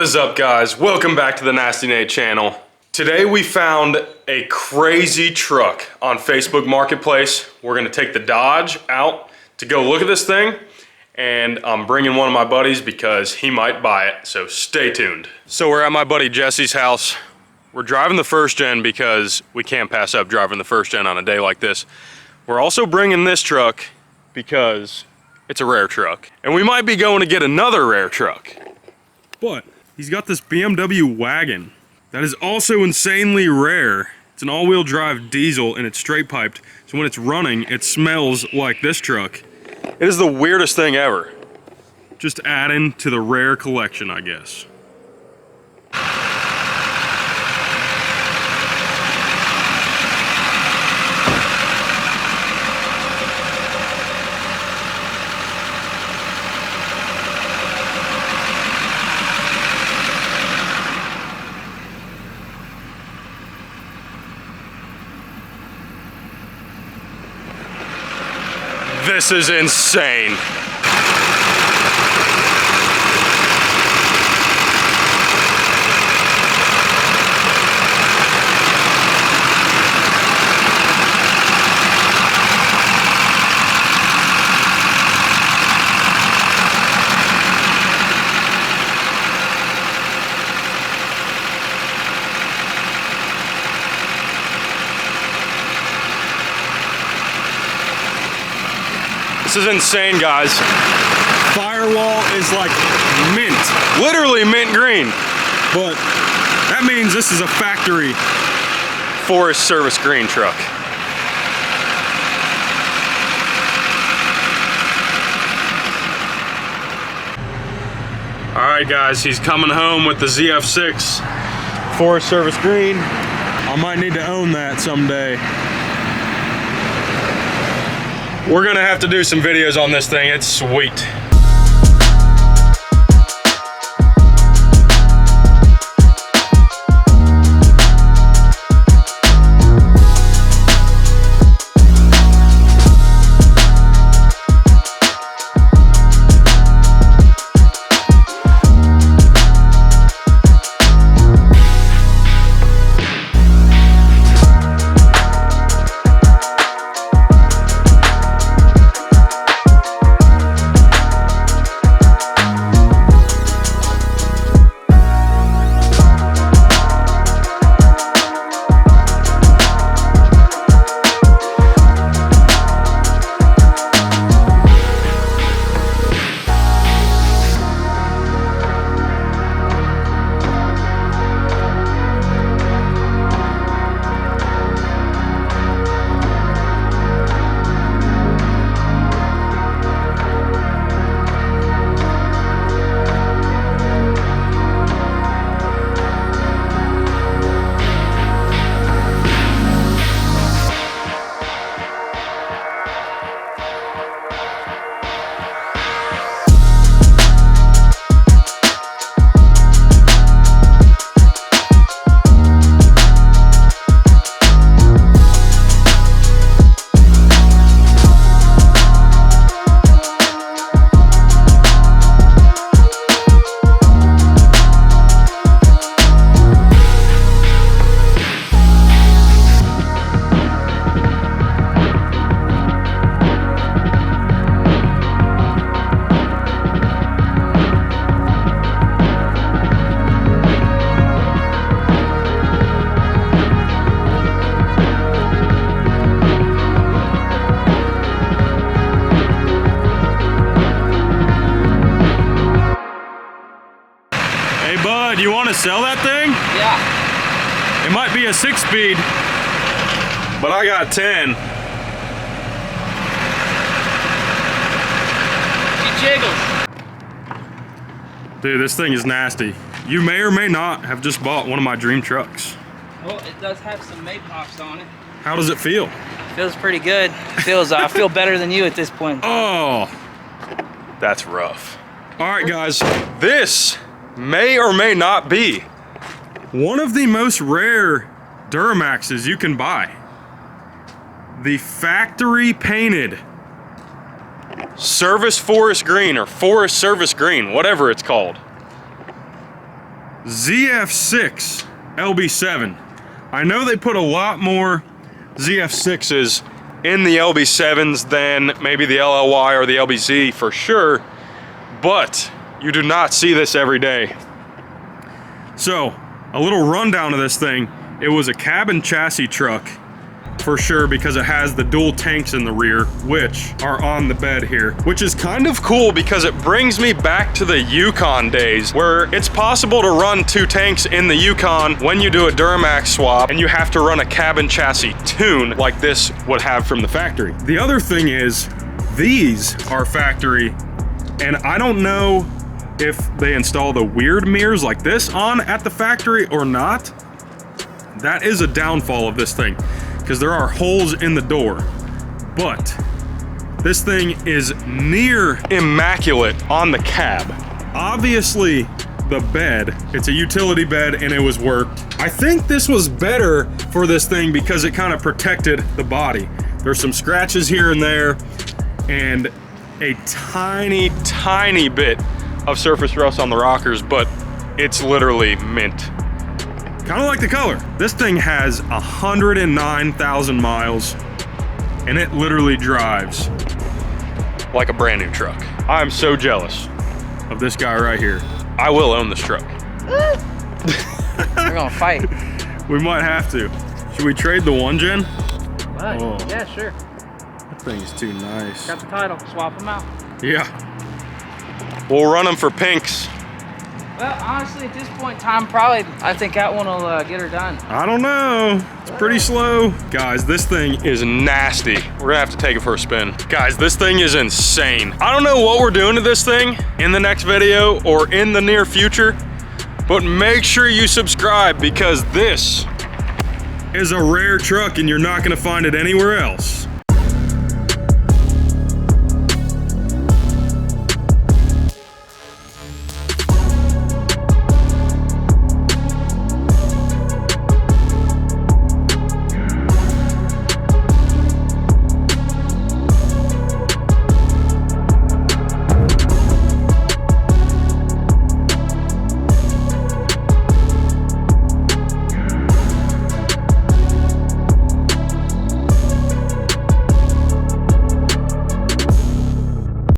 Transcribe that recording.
What is up, guys? Welcome back to the Nasty Nate channel. Today we found a crazy truck on Facebook Marketplace. We're gonna take the Dodge out to go look at this thing, and I'm bringing one of my buddies because he might buy it, so stay tuned. So we're at my buddy Jesse's house. We're driving the first gen because we can't pass up driving the first gen on a day like this. We're also bringing this truck because it's a rare truck, and we might be going to get another rare truck. But he's got this BMW wagon that is also insanely rare. It's an all-wheel drive diesel and it's straight piped, so when it's running, it smells like this truck. It is the weirdest thing ever. Just adding to the rare collection, I guess. This is insane. This is insane, guys. Firewall is like mint, literally mint green. But that means this is a factory Forest Service Green truck. All right, guys, he's coming home with the ZF6 Forest Service Green. I might need to own that someday. We're gonna have to do some videos on this thing. It's sweet. Do you want to sell that thing? Yeah. It might be a 6-speed, but I got 10. She jiggles. Dude, this thing is nasty. You may or may not have just bought one of my dream trucks. Well, it does have some Maypops on it. How does it feel? Feels pretty good. I feel better than you at this point. Oh, that's rough. All right, guys, this may or may not be one of the most rare Duramaxes you can buy. The factory painted Service Forest Green or Forest Service Green, whatever it's called. ZF6 LB7. I know they put a lot more ZF6s in the LB7s than maybe the LLY or the LBZ for sure, but you do not see this every day. So, a little rundown of this thing. It was a cabin chassis truck for sure because it has the dual tanks in the rear, which are on the bed here, which is kind of cool because it brings me back to the Yukon days where it's possible to run 2 tanks in the Yukon when you do a Duramax swap and you have to run a cabin chassis tune like this would have from the factory. The other thing is these are factory, and I don't know if they install the weird mirrors like this on at the factory or not. That is a downfall of this thing, because there are holes in the door, but this thing is near immaculate on the cab. Obviously, the bed, it's a utility bed and it was worked. I think this was better for this thing because it kind of protected the body. There's some scratches here and there and a tiny bit of surface rust on the rockers, but it's literally mint. Kind of like the color. This thing has 109,000 miles and it literally drives like a brand new truck. I'm so jealous of this guy right here. I will own this truck. We're gonna fight. We might have to. Should we trade the 1-gen? Oh. Yeah, sure. That thing's too nice. Got the title, swap them out. Yeah. We'll run them for pinks. Well, honestly, at this point in time, probably, I think that one will get her done. I don't know. It's pretty slow. Guys, this thing is nasty. We're gonna have to take it for a spin. Guys, this thing is insane. I don't know what we're doing to this thing in the next video or in the near future, but make sure you subscribe because this is a rare truck and you're not gonna find it anywhere else.